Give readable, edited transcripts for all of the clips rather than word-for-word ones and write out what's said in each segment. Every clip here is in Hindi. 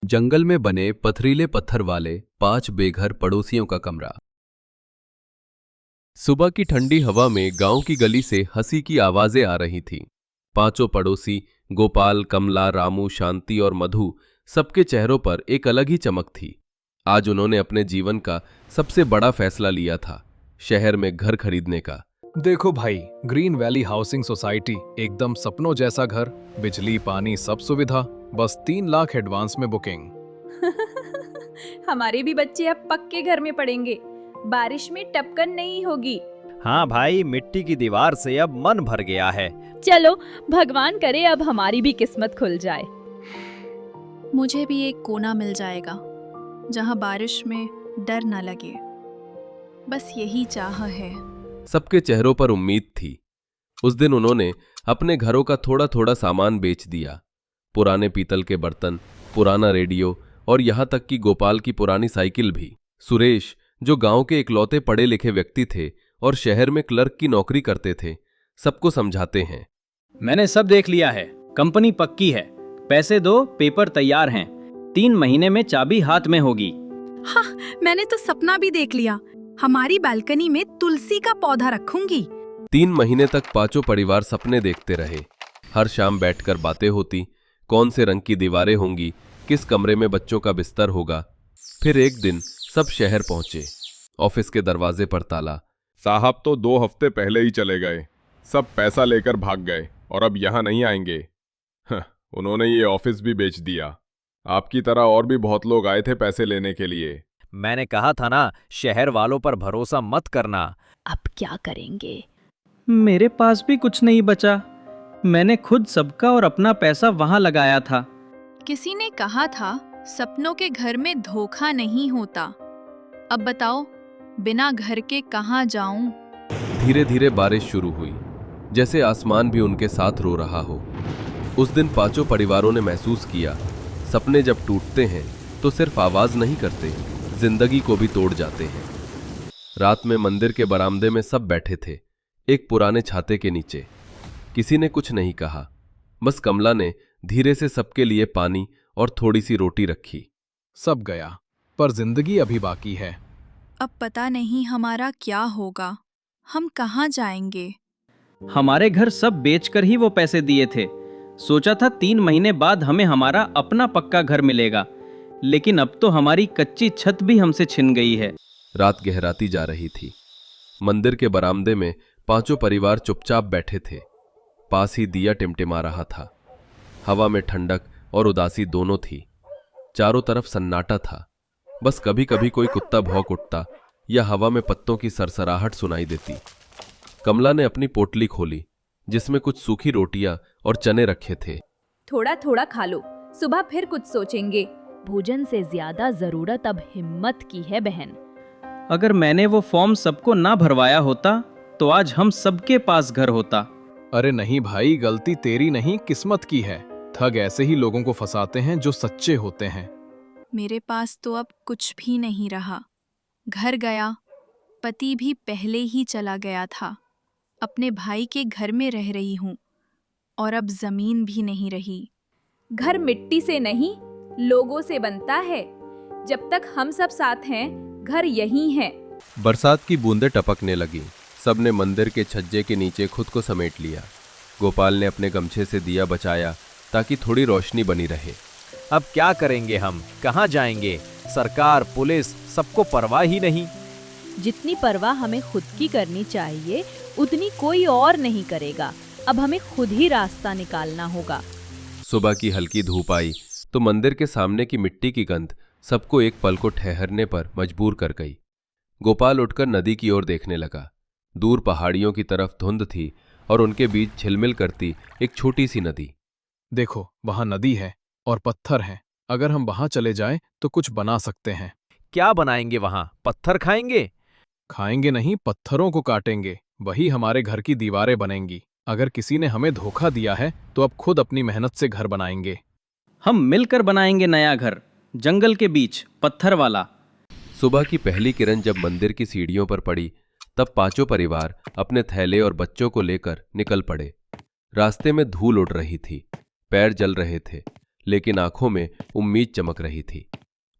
जंगल में बने पथरीले पत्थर वाले 5 बेघर पड़ोसियों का कमरा। सुबह की ठंडी हवा में गांव की गली से हंसी की आवाजें आ रही थीं। पांचों पड़ोसी गोपाल, कमला, रामू, शांति और मधु, सबके चेहरों पर एक अलग ही चमक थी। आज उन्होंने अपने जीवन का सबसे बड़ा फैसला लिया था, शहर में घर खरीदने का। देखो भाई, ग्रीन वैली हाउसिंग सोसाइटी, एकदम सपनों जैसा घर, बिजली पानी सब सुविधा, बस 3 लाख एडवांस में बुकिंग। हमारे भी बच्चे अब पक्के घर में पड़ेंगे, बारिश में टपकन नहीं होगी। हाँ भाई, मिट्टी की दीवार से अब मन भर गया है। चलो भगवान करे अब हमारी भी किस्मत खुल जाए। मुझे भी एक कोना मिल जाएगा जहाँ बारिश में डर न लगे, बस यही चाह है। सबके चेहरों पर उम्मीद थी। उस दिन उन्होंने अपने घरों का थोड़ा थोड़ा सामान बेच दिया। पुराने पीतल के बर्तन, पुराना रेडियो और यहां तक कि गोपाल की पुरानी साइकिल भी। सुरेश, जो गांव के इकलौते पढ़े लिखे व्यक्ति थे और शहर में क्लर्क की नौकरी करते थे, सबको समझाते हैं। मैंने सब देख लिया है, कंपनी पक्की है, पैसे दो, पेपर तैयार हैं, 3 महीने में चाबी हाथ में होगी। हाँ, मैंने तो सपना भी देख लिया, हमारी बालकनी में तुलसी का पौधा रखूंगी। 3 महीने तक पांचों परिवार सपने देखते रहे। हर शाम बैठकर बातें होती, कौन से रंग की दीवारें होंगी, किस कमरे में बच्चों का बिस्तर होगा। फिर एक दिन सब शहर पहुंचे। ऑफिस के दरवाजे पर ताला। साहब तो 2 हफ्ते पहले ही चले गए, सब पैसा लेकर भाग गए और अब यहाँ नहीं आएंगे। उन्होंने ये ऑफिस भी बेच दिया। आपकी तरह और भी बहुत लोग आए थे पैसे लेने के लिए। मैंने कहा था ना, शहर वालों पर भरोसा मत करना। अब क्या करेंगे? मेरे पास भी कुछ नहीं बचा, मैंने खुद सबका और अपना पैसा वहां लगाया था। किसी ने कहा था सपनों के घर में धोखा नहीं होता। अब बताओ, बिना घर के कहाँ जाऊं? धीरे धीरे बारिश शुरू हुई, जैसे आसमान भी उनके साथ रो रहा हो। उस दिन पांचों परिवारों ने महसूस किया, सपने जब टूटते हैं तो सिर्फ आवाज नहीं करते, जिंदगी को भी तोड़ जाते हैं। रात में मंदिर के बरामदे में सब बैठे थे, एक पुराने छाते के नीचे। किसी ने कुछ नहीं कहा, बस कमला ने धीरे से सबके लिए पानी और थोड़ी सी रोटी रखी। सब गया, पर जिंदगी अभी बाकी है। अब पता नहीं हमारा क्या होगा, हम कहाँ जाएंगे? हमारे घर सब बेचकर ही वो पैसे दिए थे। सोचा था 3 महीने बाद हमें हमारा अपना पक्का घर मिलेगा, लेकिन अब तो हमारी कच्ची छत भी हमसे छिन गई है। रात गहराती जा रही थी। मंदिर के बरामदे में पांचों परिवार चुपचाप बैठे थे। पास ही दिया टिमटिमा रहा था। हवा में ठंडक और उदासी दोनों थी। चारों तरफ सन्नाटा था, बस कभी कभी कोई कुत्ता भौंक उठता या हवा में पत्तों की सरसराहट सुनाई देती। कमला ने अपनी पोटली खोली, जिसमें कुछ सूखी रोटियां और चने रखे थे। थोड़ा थोड़ा खा लो, सुबह फिर कुछ सोचेंगे। भोजन से ज्यादा जरूरत अब हिम्मत की है बहन। अगर मैंने वो फॉर्म सबको ना भरवाया होता तो आज हम सबके पास घर होता। अरे नहीं भाई, गलती तेरी नहीं, किस्मत की है। ठग ऐसे ही लोगों को फंसाते हैं जो सच्चे होते हैं। मेरे पास तो अब कुछ भी नहीं रहा। घर गया, पति भी पहले ही चला गया था। अपने भाई के घर में रह रही हूँ और अब जमीन भी नहीं रही। घर मिट्टी से नहीं, लोगों से बनता है। जब तक हम सब साथ हैं, घर यही है। बरसात की बूंदें टपकने लगी। सबने मंदिर के छज्जे के नीचे खुद को समेट लिया। गोपाल ने अपने गमछे से दिया बचाया ताकि थोड़ी रोशनी बनी रहे। अब क्या करेंगे हम, कहाँ जाएंगे? सरकार, पुलिस, सबको परवाह ही नहीं। जितनी परवाह हमें खुद की करनी चाहिए, उतनी कोई और नहीं करेगा। अब हमें खुद ही रास्ता निकालना होगा। सुबह की हल्की धूप आई तो मंदिर के सामने की मिट्टी की गंध सबको एक पल को ठहरने पर मजबूर कर गई। गोपाल उठकर नदी की ओर देखने लगा। दूर पहाड़ियों की तरफ धुंध थी और उनके बीच झिलमिल करती एक छोटी सी नदी। देखो, वहां नदी है और पत्थर हैं। अगर हम वहां चले जाएं तो कुछ बना सकते हैं। क्या बनाएंगे वहां? पत्थर खाएंगे? खाएंगे नहीं, पत्थरों को काटेंगे, वही हमारे घर की दीवारें बनेंगी। अगर किसी ने हमें धोखा दिया है तो अब खुद अपनी मेहनत से घर बनाएंगे। हम मिलकर बनाएंगे नया घर, जंगल के बीच, पत्थर वाला। सुबह की पहली किरण जब मंदिर की सीढ़ियों पर पड़ी, तब पांचों परिवार अपने थैले और बच्चों को लेकर निकल पड़े। रास्ते में धूल उड़ रही थी, पैर जल रहे थे, लेकिन आंखों में उम्मीद चमक रही थी।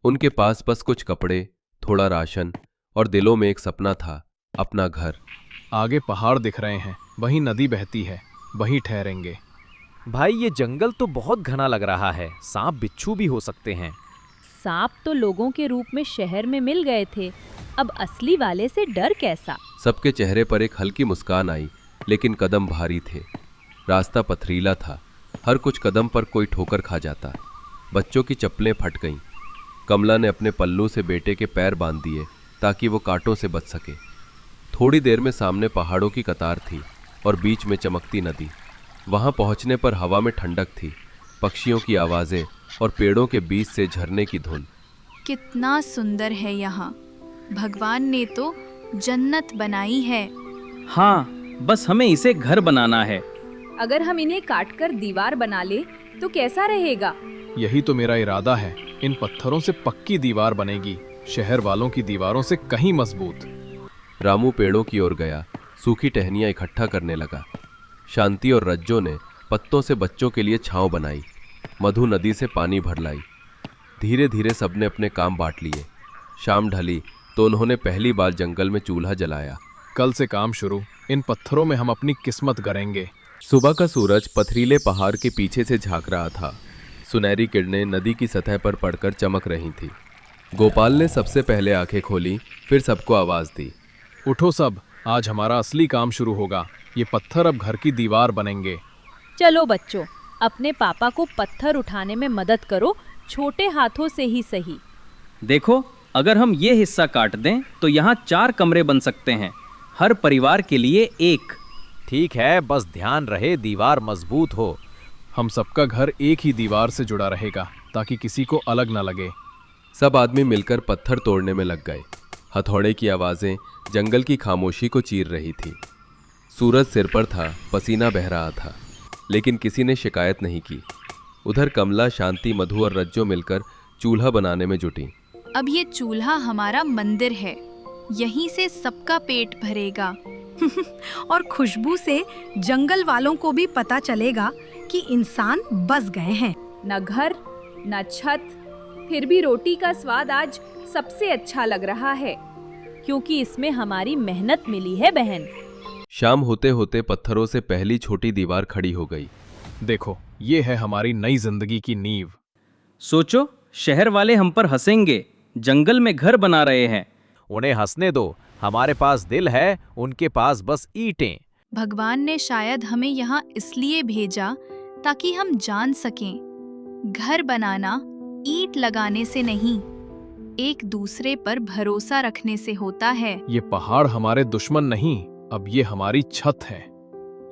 उनके पास बस कुछ कपड़े, थोड़ा राशन और दिलों में एक सपना था, अपना घर। आगे पहाड़ दिख रहे हैं, वहीं नदी बहती है, वहीं ठहरेंगे। भाई ये जंगल तो बहुत घना लग रहा है, सांप बिच्छू भी हो सकते हैं। सांप तो लोगों के रूप में शहर में मिल गए थे, अब असली वाले से डर कैसा। सबके चेहरे पर एक हल्की मुस्कान आई, लेकिन कदम भारी थे। रास्ता पथरीला था, हर कुछ कदम पर कोई ठोकर खा जाता। बच्चों की चप्पलें फट गईं। कमला ने अपने पल्लू से बेटे के पैर बांध दिए ताकि वो कांटों से बच सके। थोड़ी देर में सामने पहाड़ों की कतार थी और बीच में चमकती नदी। वहां पहुंचने पर हवा में ठंडक थी, पक्षियों की आवाजें और पेड़ों के बीच से झरने की धुन। कितना सुंदर है यहाँ, भगवान ने तो जन्नत बनाई है। हाँ, बस हमें इसे घर बनाना है। अगर हम इन्हें काटकर दीवार बना ले तो कैसा रहेगा? यही तो मेरा इरादा है। इन पत्थरों से पक्की दीवार बनेगी, शहर वालों की दीवारों से कहीं मजबूत। रामू पेड़ों की ओर गया, सूखी टहनियां इकट्ठा करने लगा। शांति और रज्जो ने पत्तों से बच्चों के लिए छांव बनाई। मधु नदी से पानी भर लाई। धीरे धीरे सबने अपने काम बांट लिए। शाम ढली तो उन्होंने पहली बार जंगल में चूल्हा जलाया। कल से काम शुरू, इन पत्थरों में हम अपनी किस्मत गढ़ेंगे। सुबह का सूरज पथरीले पहाड़ के पीछे से झांक रहा था। सुनहरी किरणें नदी की सतह पर पड़कर चमक रही थी। गोपाल ने सबसे पहले आंखें खोली, फिर सबको आवाज दी। उठो सब, आज हमारा असली काम शुरू होगा। ये पत्थर अब घर की दीवार बनेंगे। चलो बच्चों, अपने पापा को पत्थर उठाने में मदद करो, छोटे हाथों से ही सही। देखो, अगर हम ये हिस्सा काट दें तो यहाँ 4 कमरे बन सकते हैं, हर परिवार के लिए एक। ठीक है, बस ध्यान रहे दीवार मजबूत हो। हम सबका घर एक ही दीवार से जुड़ा रहेगा ताकि किसी को अलग न लगे। सब आदमी मिलकर पत्थर तोड़ने में लग गए। हथौड़े की आवाजें जंगल की खामोशी को चीर रही थी। सूरज सिर पर था, पसीना बह रहा था, लेकिन किसी ने शिकायत नहीं की। उधर कमला, शांति, मधु और रज्जो मिलकर चूल्हा बनाने में जुटी। अब ये चूल्हा हमारा मंदिर है, यहीं से सबका पेट भरेगा। और खुशबू से जंगल वालों को भी पता चलेगा कि इंसान बस गए हैं। न घर न छत, फिर भी रोटी का स्वाद आज सबसे अच्छा लग रहा है, क्योंकि इसमें हमारी मेहनत मिली है बहन। शाम होते होते पत्थरों से पहली छोटी दीवार खड़ी हो गई। देखो, ये है हमारी नई जिंदगी की नींव। सोचो, शहर वाले हम पर हंसेंगे, जंगल में घर बना रहे हैं। उन्हें हंसने दो, हमारे पास दिल है, उनके पास बस ईंटें। भगवान ने शायद हमें यहाँ इसलिए भेजा ताकि हम जान सकें, घर बनाना ईंट लगाने से नहीं, एक दूसरे पर भरोसा रखने से होता है। ये पहाड़ हमारे दुश्मन नहीं, अब ये हमारी छत है।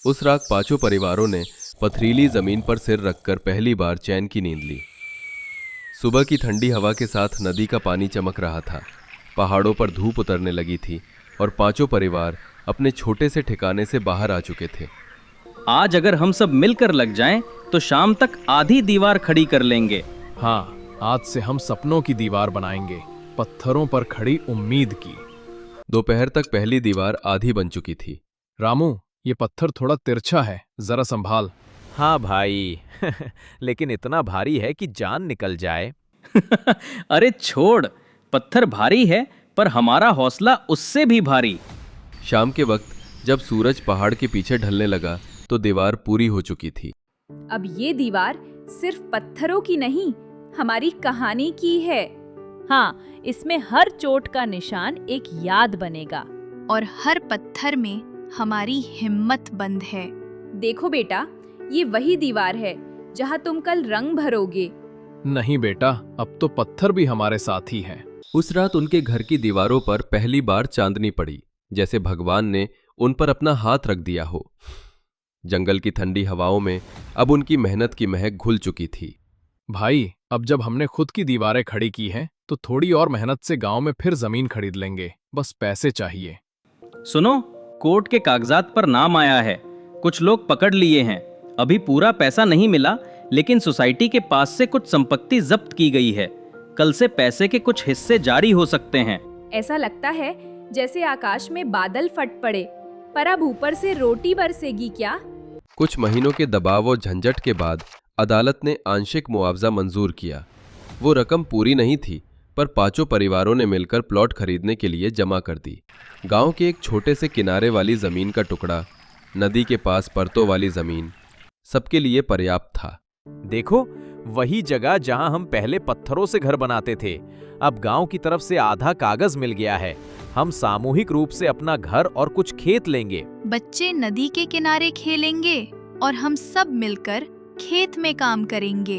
उस रात 5 परिवारों ने पथरीली जमीन पर सिर रखकर पहली बार चैन की नींद ली। सुबह की ठंडी हवा के साथ नदी का पानी चमक रहा था। पहाड़ों पर धूप उतरने लगी थी और 5 परिवार अपने छोटे से ठिकाने से बाहर आ चुके थे। आज अगर हम सब मिलकर लग जाएं, तो शाम तक आधी दीवार खड़ी कर लेंगे। हाँ, आज से हम सपनों की दीवार बनाएंगे, पत्थरों पर खड़ी उम्मीद की। दोपहर तक पहली दीवार आधी बन चुकी थी। रामू, ये पत्थर थोड़ा तिरछा है, जरा संभाल। हाँ भाई, लेकिन इतना भारी है कि जान निकल जाए। अरे छोड़, पत्थर भारी है पर हमारा हौसला उससे भी भारी। शाम के वक्त जब सूरज पहाड़ के पीछे ढलने लगा तो दीवार पूरी हो चुकी थी। अब ये दीवार सिर्फ पत्थरों की नहीं, हमारी कहानी की है। हाँ, इसमें हर चोट का निशान एक याद बनेगा और हर पत्थर में हमारी हिम्मत बंद है। देखो बेटा, ये वही दीवार है जहाँ तुम कल रंग भरोगे। नहीं बेटा, अब तो पत्थर भी हमारे साथ ही हैं। उस रात उनके घर की दीवारों पर पहली बार चांदनी पड़ी, जैसे भगवान ने उन पर अपना हाथ रख दिया हो। जंगल की ठंडी हवाओं में अब उनकी मेहनत की महक घुल चुकी थी। भाई, अब जब हमने खुद की दीवारें खड़ी की हैं, तो थोड़ी और मेहनत से गांव में फिर जमीन खरीद लेंगे, बस पैसे चाहिए। सुनो, कोर्ट के कागजात पर नाम आया है, कुछ लोग पकड़ लिए हैं। अभी पूरा पैसा नहीं मिला, लेकिन सोसाइटी के पास से कुछ संपत्ति जब्त की गई है। कल से पैसे के कुछ हिस्से जारी हो सकते हैं। ऐसा लगता है जैसे आकाश में बादल फट पड़े, पर अब ऊपर से रोटी बरसेगी क्या? कुछ महीनों के दबाव और झंझट के बाद अदालत ने आंशिक मुआवजा मंजूर किया। वो रकम पूरी नहीं थी, पर पांचों परिवारों ने मिलकर प्लॉट खरीदने के लिए जमा कर दी। गांव के एक छोटे से किनारे वाली जमीन का टुकड़ा, नदी के पास परतों वाली जमीन, सबके लिए पर्याप्त था। देखो, वही जगह जहां हम पहले पत्थरों से घर बनाते थे, अब गांव की तरफ से आधा कागज मिल गया है। हम सामूहिक रूप से अपना घर और कुछ खेत लेंगे। बच्चे नदी के किनारे खेलेंगे और हम सब मिलकर खेत में काम करेंगे।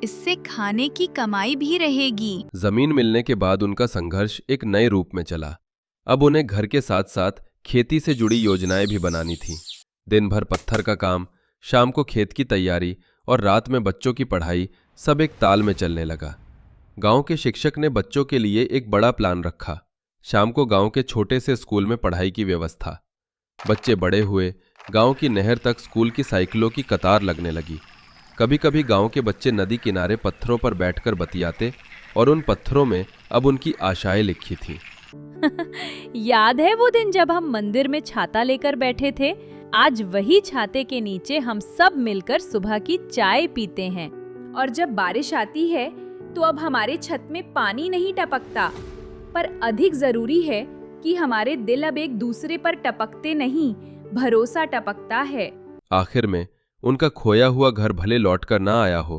इससे खाने की कमाई भी रहेगी। जमीन मिलने के बाद उनका संघर्ष एक नए रूप में चला। अब उन्हें घर के साथ साथ खेती से जुड़ी योजनाएं भी बनानी थीं। दिन भर पत्थर का काम, शाम को खेत की तैयारी और रात में बच्चों की पढ़ाई, सब एक ताल में चलने लगा। गांव के शिक्षक ने बच्चों के लिए एक बड़ा प्लान रखा। शाम को गांव के छोटे से स्कूल में पढ़ाई की व्यवस्था। बच्चे बड़े हुए, गांव की नहर तक स्कूल की साइकिलों की कतार लगने लगी। कभी कभी गांव के बच्चे नदी किनारे पत्थरों पर बैठकर बतियाते और उन पत्थरों में अब उनकी आशाएं लिखी थी। याद है वो दिन जब हम मंदिर में छाता लेकर बैठे थे? आज वही छाते के नीचे हम सब मिलकर सुबह की चाय पीते हैं। और जब बारिश आती है तो अब हमारे छत में पानी नहीं टपकता, पर अधिक जरूरी है कि हमारे दिल अब एक दूसरे पर टपकते नहीं, भरोसा टपकता है। आखिर में उनका खोया हुआ घर भले लौटकर ना आया हो,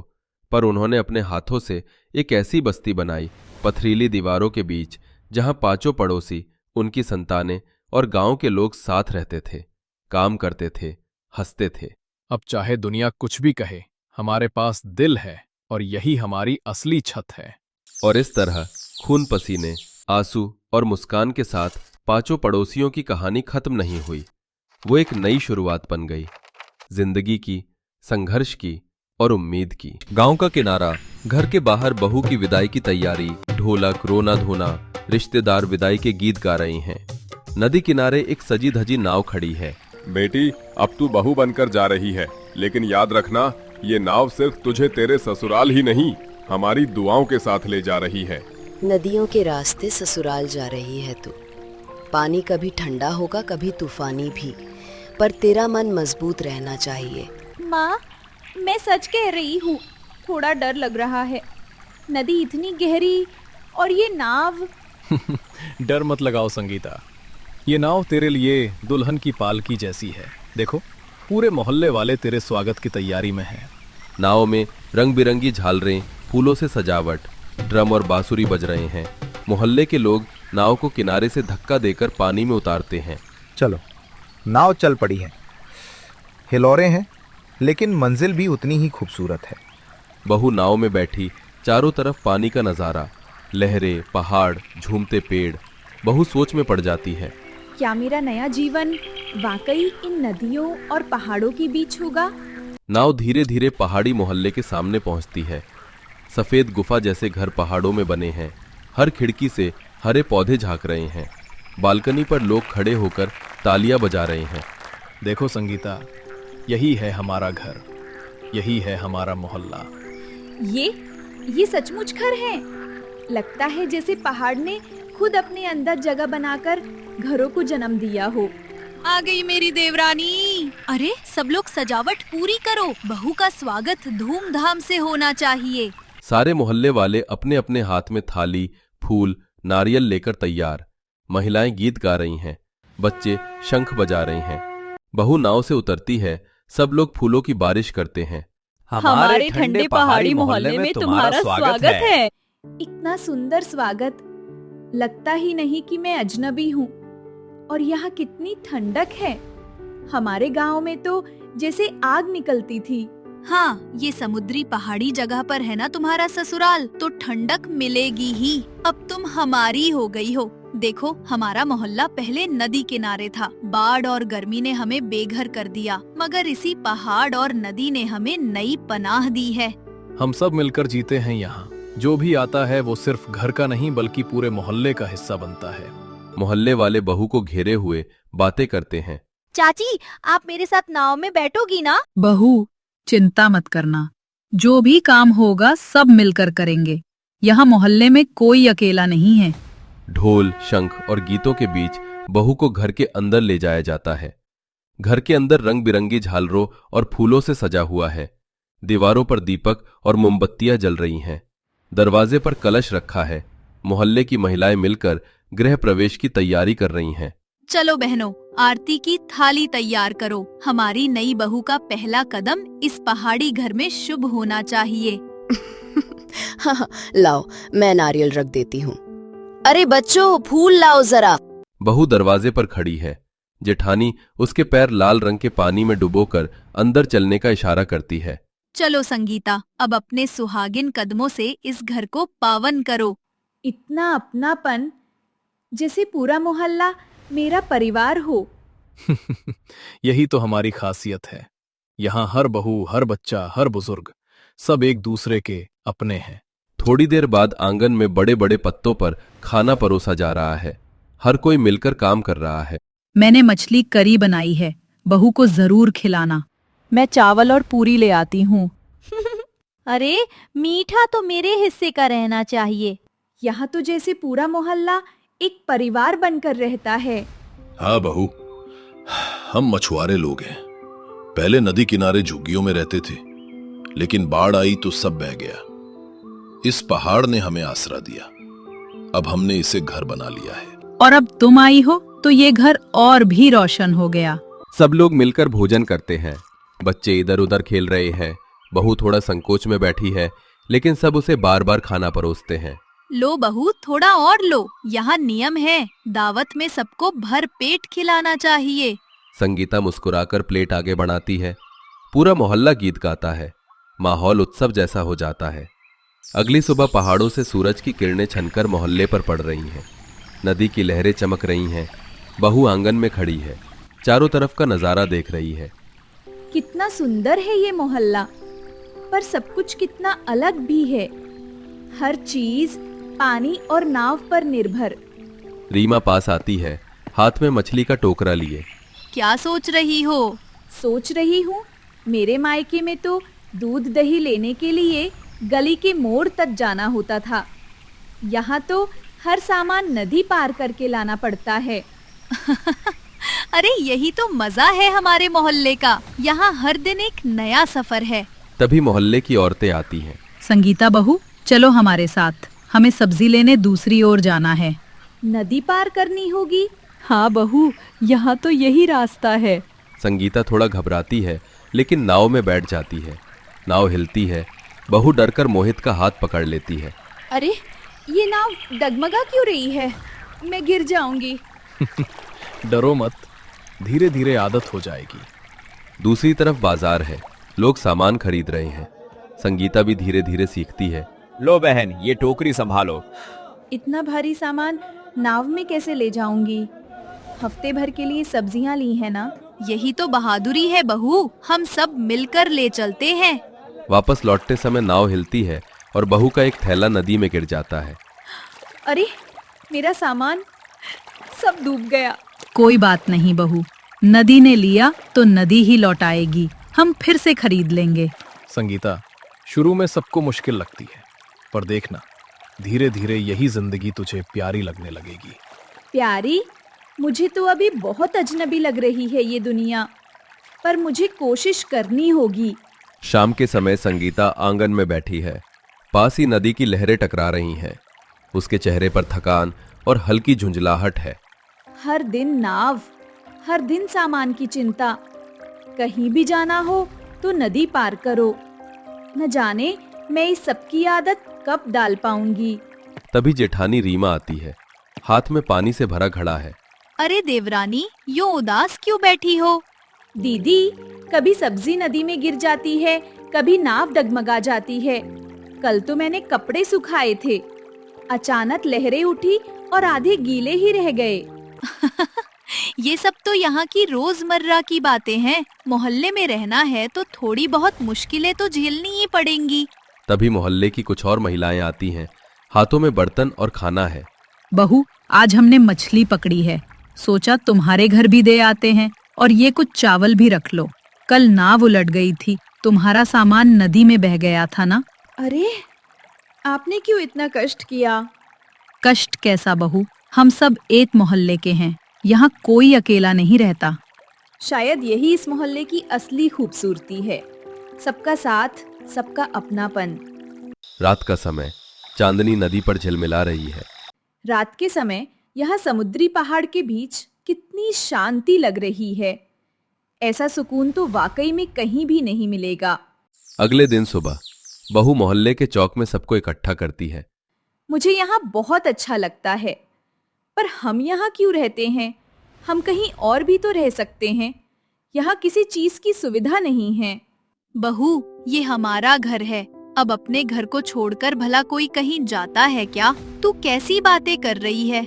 पर उन्होंने अपने हाथों से एक ऐसी बस्ती बनाई, पथरीली दीवारों के बीच, जहां पांचों पड़ोसी, उनकी संतानें और गांव के लोग साथ रहते थे, काम करते थे, हंसते थे। अब चाहे दुनिया कुछ भी कहे, हमारे पास दिल है और यही हमारी असली छत है। और इस तरह खून पसीने, आंसू और मुस्कान के साथ पांचों पड़ोसियों की कहानी खत्म नहीं हुई। वो एक नई शुरुआत बन गई, जिंदगी की, संघर्ष की और उम्मीद की। गांव का किनारा, घर के बाहर बहू की विदाई की तैयारी, ढोलक, रोना धोना, रिश्तेदार विदाई के गीत गा रहे हैं। नदी किनारे एक सजी धजी नाव खड़ी है। बेटी, अब तू बहू बनकर जा रही है, लेकिन याद रखना, ये नाव सिर्फ तुझे तेरे ससुराल ही नहीं, हमारी दुआओं के साथ ले जा रही है। नदियों के रास्ते ससुराल जा रही है तू। पानी कभी ठंडा होगा, कभी तूफानी भी, पर तेरा मन मजबूत रहना चाहिए। माँ, मैं सच कह रही हूँ, थोड़ा डर लग रहा है। नदी इतनी गहरी और ये नाव। डर मत लगाओ संगीता, ये नाव तेरे लिए दुल्हन की पालकी जैसी है। देखो, पूरे मोहल्ले वाले तेरे स्वागत की तैयारी में हैं। नाव में रंग बिरंगी झालरें, फूलों से सजावट, ड्रम और बांसुरी बज रहे हैं। मोहल्ले के लोग नाव को किनारे से धक्का देकर पानी में उतारते हैं। चलो, नाव चल पड़ी है। हिलोरे हैं, लेकिन मंजिल भी उतनी ही खूबसूरत है। बहू नाव में बैठी, चारों तरफ पानी का नजारा, लहरें, पहाड़, झूमते पेड़। बहू सोच में पड़ जाती है, क्या मेरा नया जीवन वाकई इन नदियों और पहाड़ों के बीच होगा? नाव धीरे धीरे पहाड़ी मोहल्ले के सामने पहुंचती है। सफेद गुफा जैसे घर पहाड़ों में बने हैं। हर खिड़की से हरे पौधे झांक रहे हैं। बालकनी पर लोग खड़े होकर तालियां बजा रहे हैं। देखो संगीता, यही है हमारा घर, यही है हमारा मोहल्ला। ये सचमुच घर है। लगता है जैसे पहाड़ ने खुद अपने अंदर जगह बनाकर घरों को जन्म दिया हो। आ गई मेरी देवरानी। अरे सब लोग सजावट पूरी करो, बहू का स्वागत धूमधाम से होना चाहिए। सारे मोहल्ले वाले अपने अपने हाथ में थाली, फूल, नारियल लेकर तैयार। महिलाएं गीत गा रही हैं, बच्चे शंख बजा रहे हैं। बहू नाव से उतरती है, सब लोग फूलों की बारिश करते हैं। हमारे ठंडे पहाड़ी मोहल्ले में तुम्हारा स्वागत है। इतना सुंदर स्वागत, लगता ही नहीं कि मैं अजनबी हूँ। और यहाँ कितनी ठंडक है। हमारे गांव में तो जैसे आग निकलती थी। हाँ, ये समुद्री पहाड़ी जगह पर है ना तुम्हारा ससुराल, तो ठंडक मिलेगी ही। अब तुम हमारी हो गई हो। देखो, हमारा मोहल्ला पहले नदी किनारे था। बाढ़ और गर्मी ने हमें बेघर कर दिया, मगर इसी पहाड़ और नदी ने हमें नई पनाह दी है। हम सब मिलकर जीते हैं यहाँ। जो भी आता है वो सिर्फ घर का नहीं बल्कि पूरे मोहल्ले का हिस्सा बनता है। मोहल्ले वाले बहू को घेरे हुए बातें करते हैं। चाची, आप मेरे साथ नाव में बैठोगी ना? बहू, चिंता मत करना, जो भी काम होगा सब मिलकर करेंगे। यहाँ मोहल्ले में कोई अकेला नहीं है। ढोल, शंख और गीतों के बीच बहू को घर के अंदर ले जाया जाता है। घर के अंदर रंग बिरंगी झालरों और फूलों से सजा हुआ है। दीवारों पर दीपक और मोमबत्तियां जल रही हैं। दरवाजे पर कलश रखा है। मोहल्ले की महिलाएं मिलकर गृह प्रवेश की तैयारी कर रही हैं। चलो बहनों, आरती की थाली तैयार करो। हमारी नई बहू का पहला कदम इस पहाड़ी घर में शुभ होना चाहिए। हाँ, लाओ, मैं नारियल रख देती हूँ। अरे बच्चों, फूल लाओ जरा। बहू दरवाजे पर खड़ी है। जेठानी उसके पैर लाल रंग के पानी में डुबोकर अंदर चलने का इशारा करती है। चलो संगीता, अब अपने सुहागिन कदमों से इस घर को पावन करो। इतना अपनापन, जैसे पूरा मोहल्ला मेरा परिवार हो। यही तो हमारी खासियत है। यहाँ हर बहू, हर बच्चा, हर बुजुर्ग सब एक दूसरे के अपने हैं। थोड़ी देर बाद आंगन में बड़े बड़े पत्तों पर खाना परोसा जा रहा है। हर कोई मिलकर काम कर रहा है। मैंने मछली करी बनाई है, बहू को जरूर खिलाना। मैं चावल और पूरी ले आती हूँ। अरे मीठा तो मेरे हिस्से का रहना चाहिए। यहाँ तो जैसे पूरा मोहल्ला एक परिवार बनकर रहता है। हाँ बहू, हम मछुआरे लोग हैं। पहले नदी किनारे झुग्गियों में रहते थे, लेकिन बाढ़ आई तो सब बह गया। इस पहाड़ ने हमें आसरा दिया। अब हमने इसे घर बना लिया है। और अब तुम आई हो तो ये घर और भी रोशन हो गया। सब लोग मिलकर भोजन करते हैं। बच्चे इधर उधर खेल रहे हैं। बहू थोड़ा संकोच में बैठी है, लेकिन सब उसे बार बार खाना परोसते हैं। लो बहू, थोड़ा और लो। यहाँ नियम है, दावत में सबको भर पेट खिलाना चाहिए। संगीता मुस्कुराकर प्लेट आगे बढ़ाती है। पूरा मोहल्ला गीत गाता है। माहौल उत्सव जैसा हो जाता है। अगली सुबह पहाड़ों से सूरज की किरणें छनकर मोहल्ले पर पड़ रही हैं। नदी की लहरें चमक रही हैं। बहू आंगन में खड़ी है, चारों तरफ का नजारा देख रही है। कितना सुंदर है ये मोहल्ला, पर सब कुछ कितना अलग भी है। हर चीज पानी और नाव पर निर्भर। रीमा पास आती है, हाथ में मछली का टोकरा लिए। क्या सोच रही हो? सोच रही हूँ, मेरे मायके में तो दूध दही लेने के लिए गली के मोड़ तक जाना होता था। यहाँ तो हर सामान नदी पार करके लाना पड़ता है। अरे यही तो मजा है हमारे मोहल्ले का। यहाँ हर दिन एक नया सफर है। तभी मोहल्ले की औरतें आती हैं। संगीता बहू, चलो हमारे साथ, हमें सब्जी लेने दूसरी ओर जाना है। नदी पार करनी होगी? हाँ बहू, यहाँ तो यही रास्ता है। संगीता थोड़ा घबराती है, लेकिन नाव में बैठ जाती है। नाव हिलती है। बहू डरकर मोहित का हाथ पकड़ लेती है। अरे ये नाव डगमगा क्यों रही है? मैं गिर जाऊंगी। डरो मत, धीरे धीरे आदत हो जाएगी। दूसरी तरफ बाजार है। लोग सामान खरीद रहे हैं। संगीता भी धीरे धीरे सीखती है। लो बहन, ये टोकरी संभालो। इतना भारी सामान नाव में कैसे ले जाऊंगी? हफ्ते भर के लिए सब्जियां ली है ना। यही तो बहादुरी है बहू, हम सब मिलकर ले चलते हैं। वापस लौटते समय नाव हिलती है और बहू का एक थैला नदी में गिर जाता है। अरे मेरा सामान सब डूब गया। कोई बात नहीं बहू, नदी ने लिया तो नदी ही लौटाएगी। हम फिर से खरीद लेंगे। संगीता, शुरू में सबको मुश्किल लगती है, पर देखना, धीरे धीरे यही जिंदगी तुझे प्यारी लगने लगेगी। प्यारी? मुझे तो अभी बहुत अजनबी लग रही है ये दुनिया, पर मुझे कोशिश करनी होगी। शाम के समय संगीता आंगन में बैठी है। पास ही नदी की लहरें टकरा रही हैं। उसके चेहरे पर थकान और हल्की झुंझलाहट है। हर दिन नाव, हर दिन सामान की चिंता। कहीं भी जाना हो तो नदी पार करो। न जाने मैं इस सब की आदत कब डाल पाऊंगी। तभी जेठानी रीमा आती है। हाथ में पानी से भरा घड़ा है। अरे देवरानी, यो उदास क्यों बैठी हो? दीदी, कभी सब्जी नदी में गिर जाती है, कभी नाव डगमगा जाती है। कल तो मैंने कपड़े सुखाए थे, अचानक लहरें उठी और आधे गीले ही रह गए। ये सब तो यहाँ की रोजमर्रा की बातें हैं। मोहल्ले में रहना है तो थोड़ी बहुत मुश्किलें तो झेलनी ही पड़ेंगी। तभी मोहल्ले की कुछ और महिलाएं आती हैं। हाथों में बर्तन और खाना है। बहू, आज हमने मछली पकड़ी है, सोचा तुम्हारे घर भी दे आते हैं, और ये कुछ चावल भी रख लो। कल नाव उलट गई थी, तुम्हारा सामान नदी में बह गया था ना। अरे आपने क्यों इतना कष्ट किया? कष्ट कैसा बहू, हम सब एक मोहल्ले के हैं, यहाँ कोई अकेला नहीं रहता। शायद यही इस मोहल्ले की असली खूबसूरती है। सबका साथ, सबका अपनापन। रात का समय, चांदनी नदी पर झिलमिला रही है। रात के समय यहाँ समुद्री पहाड़ के बीच कितनी शांति लग रही है। ऐसा सुकून तो वाकई में कहीं भी नहीं मिलेगा। अगले दिन सुबह बहू मोहल्ले के चौक में सबको इकट्ठा करती है। मुझे यहाँ बहुत अच्छा लगता है, पर हम यहाँ क्यों रहते हैं? हम कहीं और भी तो रह सकते हैं। यहाँ किसी चीज की सुविधा नहीं है। बहू, ये हमारा घर है। अब अपने घर को छोड़कर भला कोई कहीं जाता है क्या? तू कैसी बातें कर रही है?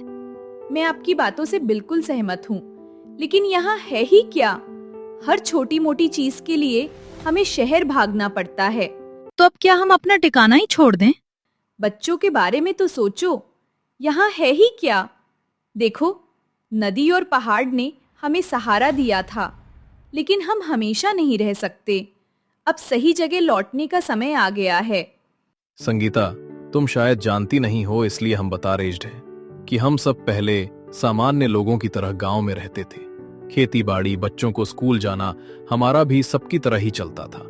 मैं आपकी बातों से बिल्कुल सहमत हूँ, लेकिन यहाँ है ही क्या? हर छोटी मोटी चीज के लिए हमें शहर भागना पड़ता है। तो अब क्या हम अपना ठिकाना ही छोड़ दें? बच्चों के बारे में तो सोचो। यहाँ है ही क्या? देखो, नदी और पहाड़ ने हमें सहारा दिया था, लेकिन हम हमेशा नहीं रह सकते। अब सही जगह लौटने का समय आ गया है। संगीता, तुम शायद जानती नहीं हो, इसलिए हम बता रहे हैं कि हम सब पहले सामान्य लोगों की तरह गांव में रहते थे। खेती बाड़ी, बच्चों को स्कूल जाना हमारा भी सबकी तरह ही चलता था।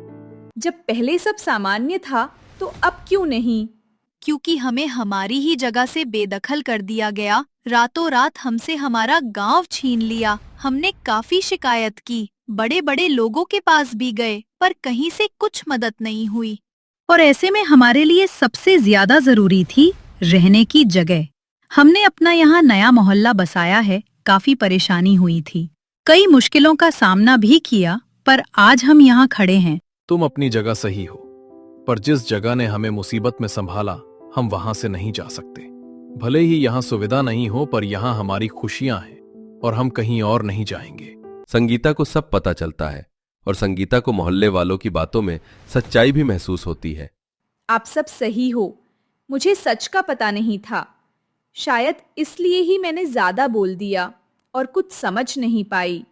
जब पहले सब सामान्य था तो अब क्यों नहीं? क्योंकि हमें हमारी ही जगह से बेदखल कर दिया गया। रातों रात हमसे हमारा गांव छीन लिया। हमने काफी शिकायत की, बड़े बड़े लोगों के पास भी गए, पर कहीं से कुछ मदद नहीं हुई। और ऐसे में हमारे लिए सबसे ज्यादा जरूरी थी रहने की जगह। हमने अपना यहाँ नया मोहल्ला बसाया है। काफी परेशानी हुई थी, कई मुश्किलों का सामना भी किया, पर आज हम यहाँ खड़े हैं। तुम अपनी जगह सही हो, पर जिस जगह ने हमें मुसीबत में संभाला, हम वहां से नहीं जा सकते। भले ही यहाँ सुविधा नहीं हो, पर यहाँ हमारी खुशियां हैं और हम कहीं और नहीं जाएंगे। संगीता को सब पता चलता है और संगीता को मोहल्ले वालों की बातों में सच्चाई भी महसूस होती है। आप सब सही हो, मुझे सच का पता नहीं था। शायद इसलिए ही मैंने ज्यादा बोल दिया और कुछ समझ नहीं पाई।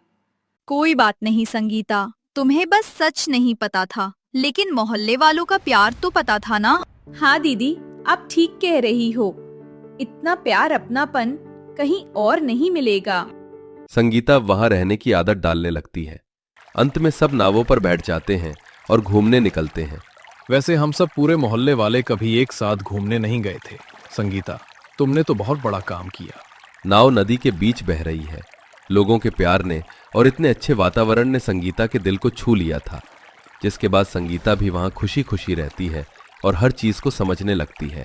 कोई बात नहीं संगीता, तुम्हें बस सच नहीं पता था, लेकिन मोहल्ले वालों का प्यार तो पता था ना। हाँ दीदी, आप ठीक कह रही हो। इतना प्यार, अपनापन कहीं और नहीं मिलेगा। संगीता वहां रहने की आदत डालने लगती है। अंत में सब नावों पर बैठ जाते हैं और घूमने निकलते हैं। वैसे हम सब पूरे मोहल्ले वाले कभी एक साथ घूमने नहीं गए थे। संगीता, तुमने तो बहुत बड़ा काम किया। नाव नदी के बीच बह रही है। लोगों के प्यार ने और इतने अच्छे वातावरण ने संगीता के दिल को छू लिया था, जिसके बाद संगीता भी वहां खुशी खुशी रहती है और हर चीज को समझने लगती है।